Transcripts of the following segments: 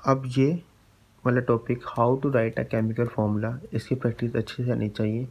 अब ये वाला topic how to write a chemical formula, इसकी प्रैक्टिस अच्छे से आनी चाहिए।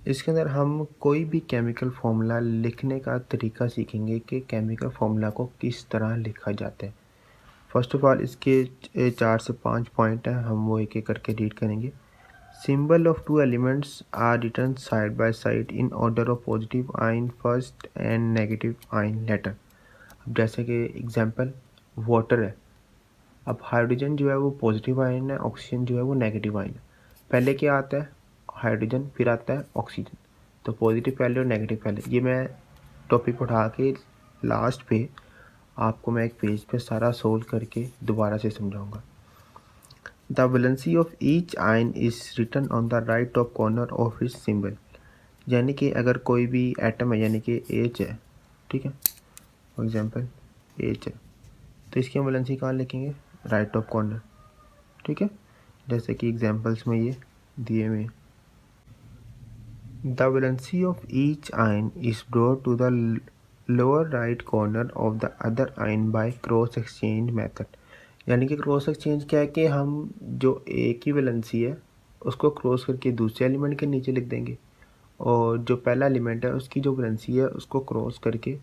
इसके अंदर हम कोई भी केमिकल फार्मूला लिखने का तरीका सीखेंगे कि केमिकल फार्मूला को किस तरह लिखा जाता है। फर्स्ट ऑफ ऑल इसके 4 से 5 पॉइंट हैं, हम वो एक एक करके रीड करेंगे। Symbol of two elements are written side by side in order of positive ion first and negative ion later. अब जैसे कि एग्जांपल वाटर है, अब हाइड्रोजन जो है वो पॉजिटिव आयन है, ऑक्सीजन जो है वो नेगेटिव आयन है। पहले क्या आता है? हाइड्रोजन, फिर आता है ऑक्सीजन। तो पॉजिटिव पहले और नेगेटिव पहले। ये मैं टॉपिक उठा के लास्ट पे आपको मैं एक पेज पे सारा सोल्व करके दोबारा से समझाऊंगा। The valency of each ion is written on the right top corner of its symbol. यानी कि अगर कोई भी एटम है, यानी कि एच है, ठीक है, फॉर एग्जांपल एच है, तो इसकी हम वैलेंसी कहाँ लिखेंगे? राइट टॉप कॉर्नर, ठीक है। जैसे कि एग्जांपल्स में ये दिए हुए। The valency of each ion is brought to the lower right corner of the other ion by cross exchange method. यानी कि क्रॉस एक्सचेंज क्या है कि हम जो एक ही वैलेंसी है उसको क्रॉस करके दूसरे एलिमेंट के नीचे लिख देंगे, और जो पहला एलिमेंट है उसकी जो वैलेंसी है उसको क्रॉस करके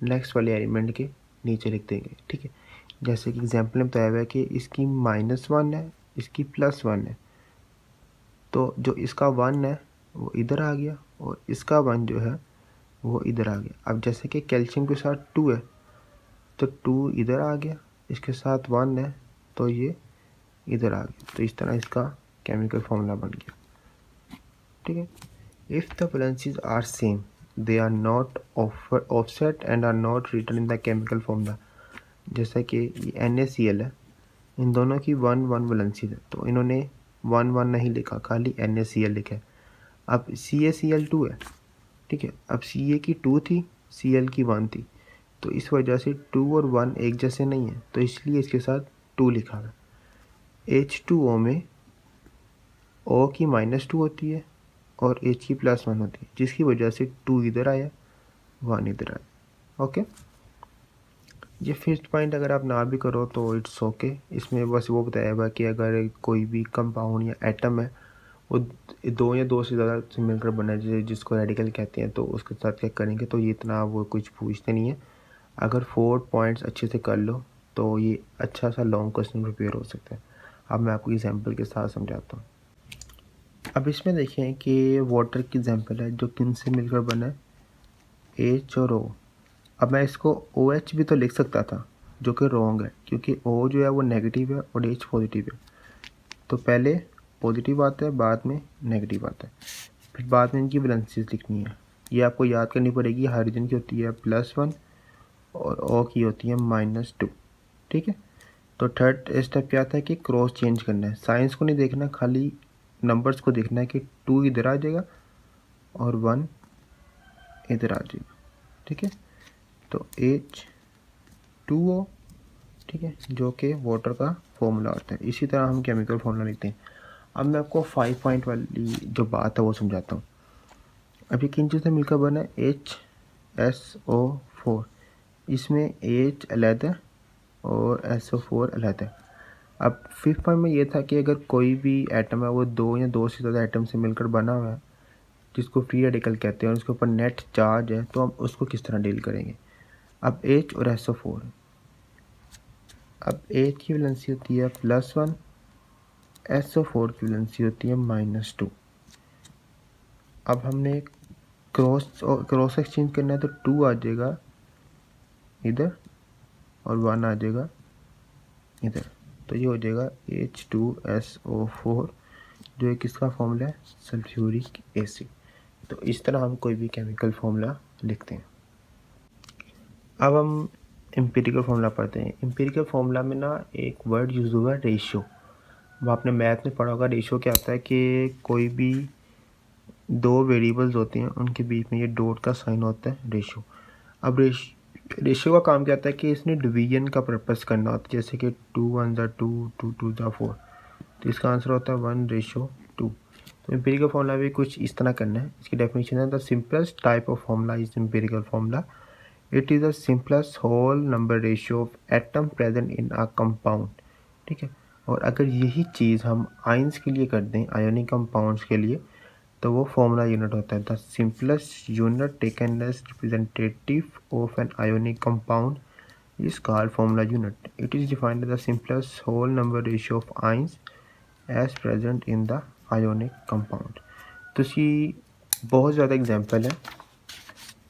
नेक्स्ट वाले एलिमेंट के नीचे लिख देंगे, ठीक है। जैसे कि एग्जांपल में बताया हुआ है कि इसकी -1 है, इसकी +1 है, तो जो इसका 1 है वो इधर आ गया और इसका 1 जो है वो इधर आ गया। अब जैसे कि कैल्शियम के साथ 2 है तो 2 इधर आ गया, इसके साथ 1 है तो ये इधर आ गया। तो इस तरह इसका केमिकल फार्मूला बन गया, ठीक है। If the valencies are same they are not offset and are not written in the chemical formula. जैसा कि ये NaCl है, इन दोनों की 1 1 वैलेंसीज है, तो इन्होंने 1 1 नहीं लिखा, खाली NaCl लिखा है। अब CaCl2 है, ठीक है। अब Ca की 2 थी, Cl की 1 थी, तो इस वजह से 2 और 1 एक जैसे नहीं है, तो इसलिए इसके साथ 2 लिखा है। H2O में O की -2 होती है और H की +1 होती है, जिसकी वजह से 2 इधर आया, 1 इधर आया, ओके। ये फिफ्थ पॉइंट अगर आप ना भी करो तो इट्स ओके। इसमें बस वो बताया हुआ कि अगर कोई भी कंपाउंड या एटम है वो 2 या 2 से ज़्यादा से मिलकर बना है, जिसको रेडिकल कहते हैं, तो उसके साथ क्या करेंगे, तो ये इतना वो कुछ पूछते नहीं है। अगर 4 पॉइंट्स अच्छे से कर लो तो ये अच्छा सा लॉन्ग क्वेश्चन प्रिपेयर हो सकता है। अब मैं आपको एग्जांपल के साथ समझाता हूँ। अब इसमें देखें कि वाटर की एग्जांपल है जो किन से मिलकर बना है, H और O। अब मैं इसको OH भी तो लिख सकता था, जो कि रॉन्ग है, क्योंकि O जो है वो नेगेटिव है और H पॉजिटिव है। तो पहले पॉजिटिव आता है, बाद में नेगेटिव आता है, फिर बाद में इनकी वैलेंसीज लिखनी है। ये आपको याद करनी पड़ेगी। हाइड्रोजन की होती है +1 और O की होती है -2, ठीक है। तो थर्ड स्टेप क्या आता है कि क्रॉस चेंज करना है। साइंस को नहीं देखना, खाली नंबर्स को देखना है कि 2 इधर आ जाएगा और 1 इधर आ जाएगा, ठीक है। तो H2O, ठीक है, जो कि वाटर का फॉर्मूला होता है। इसी तरह हम केमिकल फार्मूला लिखते हैं। अब मैं आपको 5 पॉइंट वाली जो बात है वो समझाता हूँ। अभी किन चीज़ से मिलकर बना है? HSO4। इसमें H अलग है और SO4 अलग है। अब फिफ्थ पॉइंट में ये था कि अगर कोई भी एटम है वो 2 या 2 से ज़्यादा एटम से मिलकर बना हुआ है, जिसको फ्री रेडिकल कहते हैं, और उसके ऊपर नेट चार्ज है, तो हम उसको किस तरह डील करेंगे। अब H और SO4, अब H की वैलेंसी होती है +1, SO4 की वैलेंसी होती है -2। अब हमने क्रॉस एक्सचेंज करना है, तो 2 आ जाएगा इधर और 1 आ जाएगा इधर, तो ये हो जाएगा H2SO4, जो एक इसका फॉर्मूला है सल्फ्यूरिक एसिड। तो इस तरह हम कोई भी केमिकल फॉर्मूला लिखते हैं। अब हम एम्पिरिकल फार्मूला पढ़ते हैं। एम्पिरिकल फार्मूला में ना एक वर्ड यूज़ हुआ है, रेशियो। वो आपने मैथ में पढ़ा होगा। रेशियो क्या होता है कि कोई भी 2 वेरिएबल्स होते हैं, उनके बीच में ये डॉट का साइन होता है, रेशियो। अब रेशियो का काम क्या होता है कि इसने डिवीजन का पर्पस करना होता है। जैसे कि 2 1 ज़ा 2, 2 2 ज़ा 4, तो इसका आंसर होता है 1:2। तो एम्पिरिकल फार्मूला भी कुछ इस तरह करना है। इसकी डेफिनेशन है, the simplest type of formula is empirical formula it is the simplest whole number ratio of atom present in a compound. ठीक है, और अगर यही चीज़ हम आयंस के लिए कर दें, आयोनिक कंपाउंड्स के लिए, तो वो फॉर्मूला यूनिट होता है the simplest unit taken as representative of an ionic compound is called formula unit. It is defined as the simplest whole number ratio of ions as present in the ionic compound. तो इसकी बहुत ज़्यादा example है,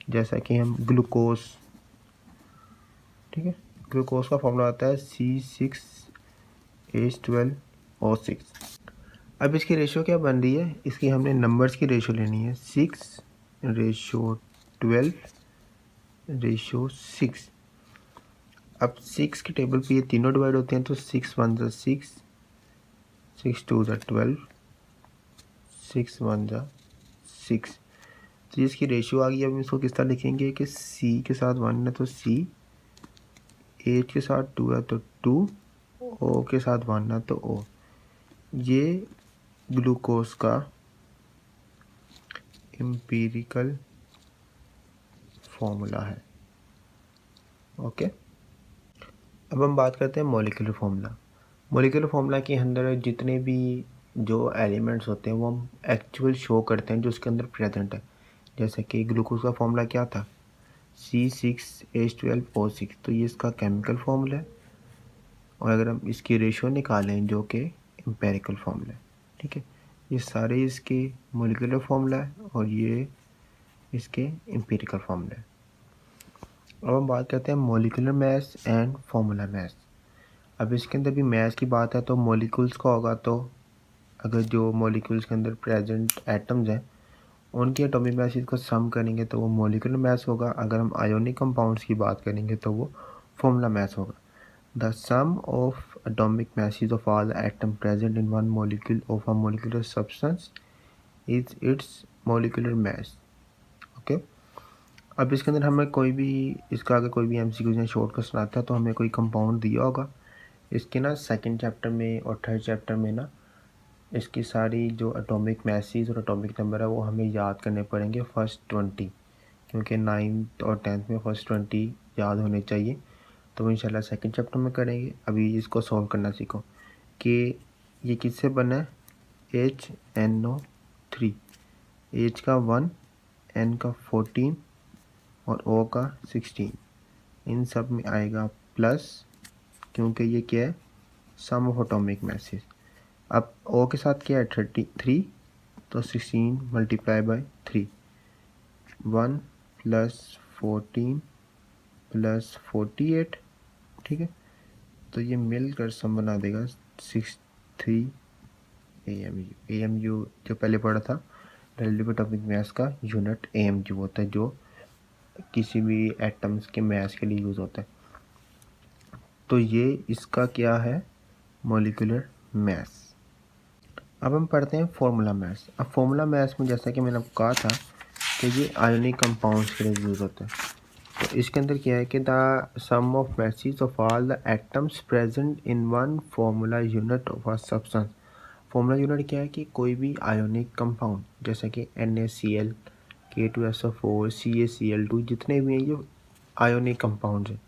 जैसा कि हम glucose, ठीक है, ग्लूकोज का फॉर्मूला आता है C6H12O6। अब इसकी रेशियो क्या बन रही है, इसकी हमने नंबर्स की रेशियो लेनी है, 6:12:6। अब 6 के टेबल पे ये तीनों डिवाइड होते हैं, तो 6 1 जा 6, 6 2 जा 12, 6 1 जा 6। तो इसकी रेशियो आ गई। अब इसको किस तरह लिखेंगे कि C के साथ 1 है तो C, H के साथ 2 है तो 2, O के साथ 1 है तो O। ये ग्लूकोज का एम्पिरिकल फॉर्मूला है। ओके, अब हम बात करते हैं मॉलिक्यूलर फार्मूला। मॉलिक्यूलर फार्मूला के अंदर जितने भी जो एलिमेंट्स होते हैं वो हम एक्चुअल शो करते हैं जो उसके अंदर प्रेजेंट है। जैसे कि ग्लूकोज का फॉर्मूला क्या था, C6H12O6, तो ये इसका केमिकल फॉर्मूला है। और अगर हम इसकी रेशियो निकालें जो कि एम्पेरिकल फॉर्मूला है, ठीक है, ये सारे इसके मॉलिक्यूलर फार्मूला है और ये इसके एम्पिरिकल फॉर्मूला है। अब हम बात करते हैं molecular mass and formula mass. अब इसके अंदर भी मास की बात है तो मॉलिक्यूल्स का होगा, तो अगर जो मॉलिक्यूल्स के अंदर प्रेजेंट एटम्स हैं उनकी एटॉमिक मासेस को सम करेंगे तो वो मॉलिक्यूलर मास होगा। अगर हम आयोनिक कंपाउंड्स की बात करेंगे तो वो फार्मूला मास होगा। The sum of atomic masses of all the atom present in one molecule of a molecular substance is its molecular mass. Okay, अब इसके अंदर हमें कोई भी, इसका अगर कोई भी एमसीक्यू या शॉर्ट क्वेश्चन आता है तो हमें कोई कंपाउंड दिया होगा, इसके ना सेकंड चैप्टर में और थर्ड चैप्टर में ना इसकी सारी जो एटॉमिक मैसेज और एटॉमिक नंबर है वो हमें याद करने पड़ेंगे फर्स्ट 20, क्योंकि 9th और 10th में फर्स्ट 20 याद होने चाहिए। तो वो इंशाल्लाह सेकंड चैप्टर में करेंगे। अभी इसको सॉल्व करना सीखो कि ये किससे बना है, HNO3, H का 1, N का 14 और O का 16, इन सब में आएगा प्लस, क्योंकि ये क्या है, सम ऑफ एटॉमिक मैसेज। अब O के साथ क्या है 33, तो 16 मल्टीप्लाई बाई 3, 1 प्लस 14 प्लस 48, ठीक है, तो ये मिलकर सम बना देगा 63 AMU। AMU जो पहले पढ़ा था रिलेटिव एटॉमिक मास का यूनिट AMU होता है, जो किसी भी एटम्स के मास के लिए यूज़ होता है। तो ये इसका क्या है, मॉलिक्यूलर मास। अब हम पढ़ते हैं फार्मूला मास। अब फार्मूला मास में जैसा कि मैंने आपको कहा था कि ये आयोनिक कंपाउंड्स के लिए यूज़ होता है। तो इसके अंदर क्या है कि the sum of masses of all the atoms present in one formula unit of a substance. Formula unit क्या है कि कोई भी आयोनिक कंपाउंड जैसे कि NaCl, K2SO4, CaCl2, जितने भी हैं ये आयोनिक कंपाउंड्स हैं,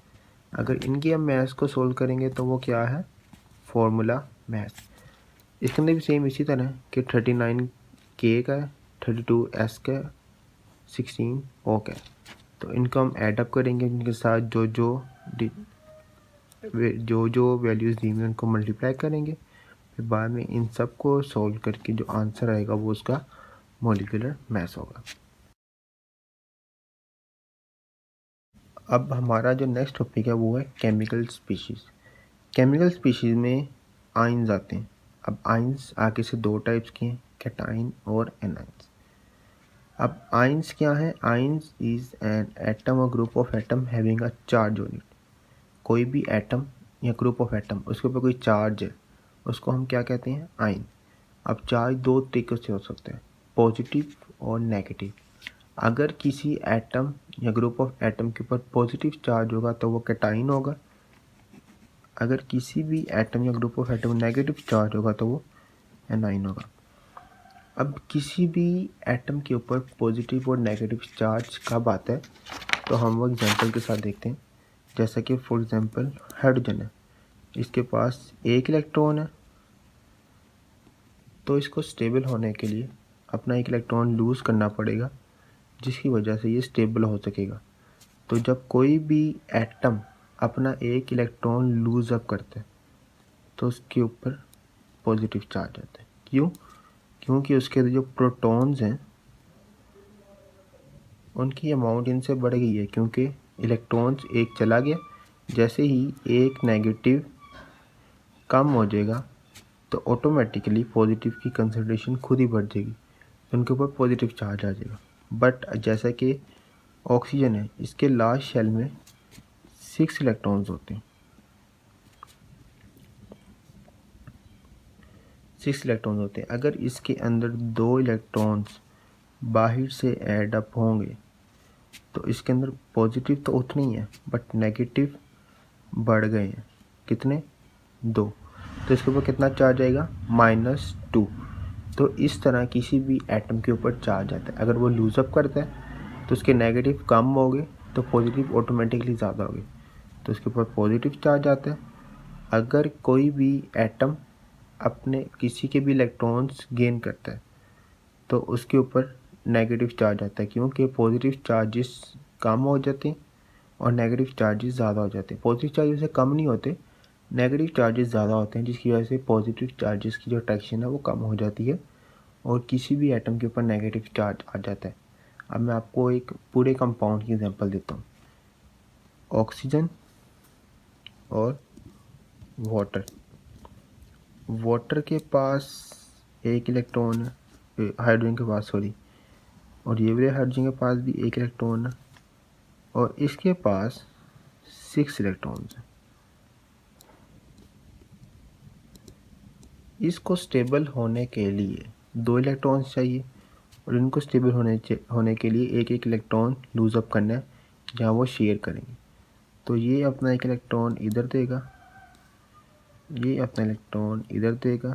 अगर इनकी हम मास को सोल्व करेंगे तो वो क्या है, फार्मूला मास। इसके अंदर भी सेम इसी तरह है कि 39 K का है, 32 S का है, 16 O का है। तो इनको हम ऐड अप करेंगे, इनके साथ जो जो वैल्यूज़ दी हुई उनको मल्टीप्लाई करेंगे, फिर बाद में इन सब को सॉल्व करके जो आंसर आएगा वो उसका मॉलिक्यूलर मास होगा। अब हमारा जो नेक्स्ट टॉपिक है वो है केमिकल स्पीशीज़। केमिकल स्पीशीज़ में आयंस आते हैं। अब आयंस आगे से दो टाइप्स के हैं, कैटाइन और एनाइंस। अब आयंस क्या है, आयंस इज़ एन एटम और group of atom having a charge on it. कोई भी एटम या ग्रुप ऑफ एटम उसके ऊपर कोई चार्ज है, उसको हम क्या कहते हैं, आयन। अब चार्ज दो तरीक़ों से हो सकता है, पॉजिटिव और नेगेटिव। अगर किसी एटम या ग्रुप ऑफ एटम के ऊपर पॉजिटिव चार्ज होगा तो वो कैटाइन होगा। अगर किसी भी एटम या group of atom negative charge होगा तो वो एनाइन होगा। अब किसी भी एटम के ऊपर पॉजिटिव और नेगेटिव चार्ज कब आता है, तो हम वो एग्जांपल के साथ देखते हैं। जैसा कि फॉर एग्जांपल हाइड्रोजन है, इसके पास एक इलेक्ट्रॉन है, तो इसको स्टेबल होने के लिए अपना एक इलेक्ट्रॉन लूज़ करना पड़ेगा, जिसकी वजह से ये स्टेबल हो सकेगा। तो जब कोई भी एटम अपना एक इलेक्ट्रॉन लूज अप करता है तो उसके ऊपर पॉजिटिव चार्ज आता है। क्यों? क्योंकि उसके जो प्रोटॉन्स हैं उनकी अमाउंट इनसे बढ़ गई है, क्योंकि इलेक्ट्रॉन्स एक चला गया, जैसे ही एक नेगेटिव कम हो जाएगा तो ऑटोमेटिकली पॉजिटिव की कंसंट्रेशन खुद ही बढ़ जाएगी, उनके ऊपर पॉजिटिव चार्ज आ जाएगा। बट जैसा कि ऑक्सीजन है, इसके लास्ट शेल में 6 इलेक्ट्रॉन्स होते हैं, 6 इलेक्ट्रॉन्स होते हैं। अगर इसके अंदर 2 इलेक्ट्रॉन्स बाहर से ऐड अप होंगे तो इसके अंदर पॉजिटिव तो उतने ही है, बट नेगेटिव बढ़ गए हैं। कितने? 2। तो इसके ऊपर कितना चार्ज आएगा? -2। तो इस तरह किसी भी एटम के ऊपर चार्ज आता है। अगर वो लूजअप करता है तो उसके नेगेटिव कम हो गए तो पॉजिटिव ऑटोमेटिकली ज़्यादा हो गए, तो इसके ऊपर पॉजिटिव चार्ज आता है। अगर कोई भी एटम अपने किसी के भी इलेक्ट्रॉन्स गेन करता है तो उसके ऊपर नेगेटिव चार्ज आता है, क्योंकि पॉजिटिव चार्जेस कम हो जाते हैं और नेगेटिव चार्जेस ज़्यादा हो जाते हैं। पॉजिटिव चार्जेस से कम नहीं होते, नेगेटिव चार्जेस ज़्यादा होते हैं, जिसकी वजह से पॉजिटिव चार्जेस की जो अट्रैक्शन है वो कम हो जाती है और किसी भी एटम के ऊपर नेगेटिव चार्ज आ जाता है। अब मैं आपको एक पूरे कंपाउंड की एग्जांपल देता हूँ, ऑक्सीजन और वाटर। वाटर के पास एक इलेक्ट्रॉन है, हाइड्रोजन के पास सॉरी, और ये वाले हाइड्रोजन के पास भी एक इलेक्ट्रॉन है और इसके पास 6 इलेक्ट्रॉन्स हैं। इसको स्टेबल होने के लिए 2 इलेक्ट्रॉन्स चाहिए और इनको स्टेबल होने के लिए एक एक इलेक्ट्रॉन लूज अप करना है जहाँ वो शेयर करेंगे। तो ये अपना एक इलेक्ट्रॉन इधर देगा, ये अपना इलेक्ट्रॉन इधर देगा,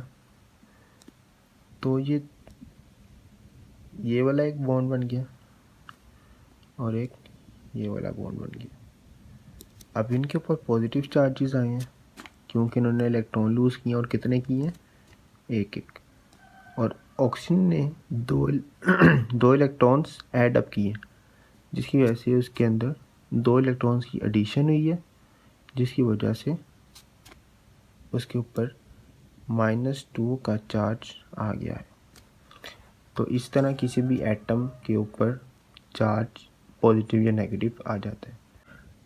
तो ये वाला एक बॉन्ड बन गया और एक ये वाला बॉन्ड बन गया। अब इनके ऊपर पॉजिटिव चार्जेस आए हैं क्योंकि इन्होंने इलेक्ट्रॉन लूज़ किए और कितने किए हैं? एक एक। और ऑक्सीजन ने दो इलेक्ट्रॉन्स ऐड अप किए, जिसकी वजह से उसके अंदर 2 इलेक्ट्रॉन्स की एडिशन हुई है, जिसकी वजह से उसके ऊपर -2 का चार्ज आ गया है। तो इस तरह किसी भी एटम के ऊपर चार्ज पॉजिटिव या नेगेटिव आ जाता है।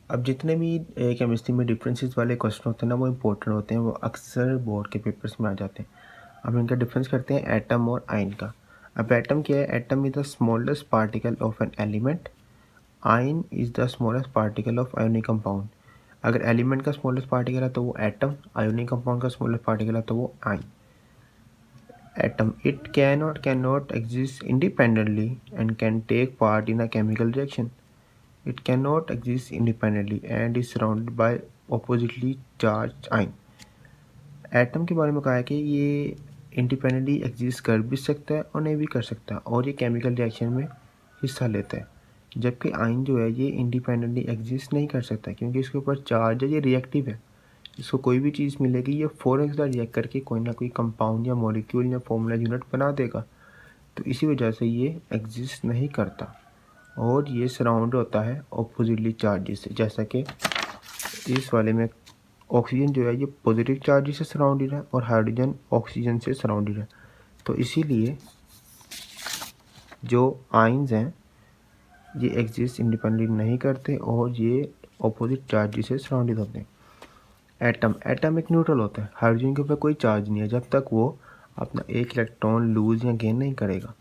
अब जितने भी केमिस्ट्री में डिफरेंसेस वाले क्वेश्चन होते हैं ना, वो इम्पोर्टेंट होते हैं, वो अक्सर बोर्ड के पेपर्स में आ जाते हैं। अब इनका डिफरेंस करते हैं एटम और आयन का। अब एटम क्या है? Atom is the smallest particle of an element, ion is the smallest particle of ionic compound. अगर एलिमेंट का स्मॉलेस्ट पार्टिकल है तो वो एटम, आयोनिक कंपाउंड का स्मॉलेस्ट पार्टिकल है तो वो ion. Atom, it can not exist independently and can take part in a chemical reaction. It cannot exist independently and is surrounded by oppositely charged ion. Atom के बारे में कहा है कि ये इंडिपेंडेंटली एग्जिस्ट कर भी सकता है और नहीं भी कर सकता, और ये केमिकल रिएक्शन में हिस्सा लेता है। जबकि आयन जो है ये इंडिपेंडेंटली एग्जिस्ट नहीं कर सकता, क्योंकि इसके ऊपर चार्ज है, ये रिएक्टिव है। इसको कोई भी चीज़ मिलेगी ये फ़ौरन के साथ रिएक्ट करके कोई ना कोई कंपाउंड या मॉलिक्यूल या फॉर्मूला यूनिट बना देगा। तो इसी वजह से ये एग्जिस्ट नहीं करता और ये सराउंड होता है ऑपोजिटली चार्जेस से। जैसा कि इस वाले में ऑक्सीजन जो है ये पॉजिटिव चार्जेस से सराउंडेड है और हाइड्रोजन ऑक्सीजन से सराउंडेड है। तो इसीलिए जो आयंस हैं ये एग्जिस्ट इंडिपेंडेंटली नहीं करते और ये ऑपोजिट चार्जेस से सराउंडेड होते हैं। एटम एक न्यूट्रल होता है, हाइड्रोजन के ऊपर कोई चार्ज नहीं है जब तक वो अपना एक इलेक्ट्रॉन लूज या गेन नहीं करेगा।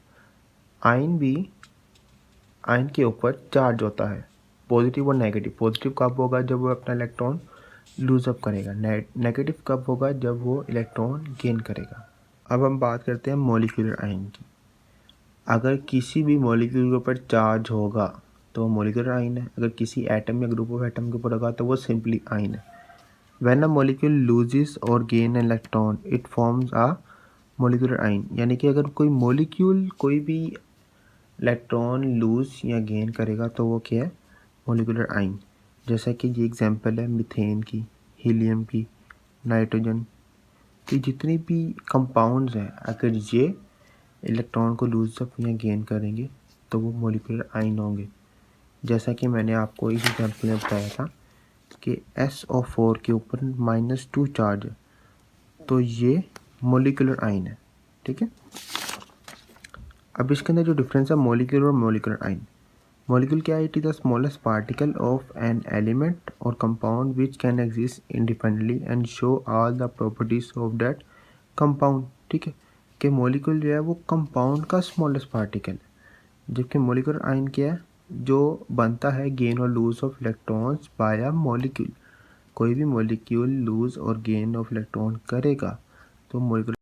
आयन के ऊपर चार्ज होता है, पॉजिटिव और नेगेटिव। पॉजिटिव कब होगा? जब वो अपना इलेक्ट्रॉन लूज अप करेगा। नेगेटिव कब होगा? जब वो इलेक्ट्रॉन गेन करेगा। अब हम बात करते हैं मॉलिक्यूलर आयन की। अगर किसी भी मॉलिक्यूल के ऊपर चार्ज होगा तो वो मॉलिक्यूलर आयन है। अगर किसी एटम या ग्रुप ऑफ एटम के ऊपर होगा तो वो सिंपली आयन है। व्हेन अ मॉलिक्यूल लूजेस और gain an electron it forms a molecular ion. यानी कि अगर कोई मॉलिक्यूल कोई भी इलेक्ट्रॉन लूज या गेन करेगा तो वो क्या है? मोलिकुलर आइन, जैसा कि ये एग्जांपल है मीथेन की, हीलियम की, नाइट्रोजन की। जितनी भी कंपाउंड्स हैं, अगर ये इलेक्ट्रॉन को लूज अप या गेन करेंगे तो वो मोलिकुलर आइन होंगे। जैसा कि मैंने आपको इस एग्जांपल में बताया था कि SO4 के ऊपर -2 चार्ज है, तो ये मोलिकुलर आइन है। ठीक है। अब इसके अंदर जो डिफरेंस है मोलिक्यूल और मोलिकुलर आइन। मोलिक्यूल क्या है? It is the smallest particle of an element और compound which can exist independently and show all the properties of that compound. ठीक है, कि मोलिक्यूल जो है वो कंपाउंड का स्मॉलेस्ट पार्टिकल है, जबकि मोलिकुलर आइन क्या है? जो बनता है गेन और lose of electrons by a molecule. कोई भी मॉलिक्यूल लूज और गेन ऑफ इलेक्ट्रॉन करेगा तो मोलिकुलर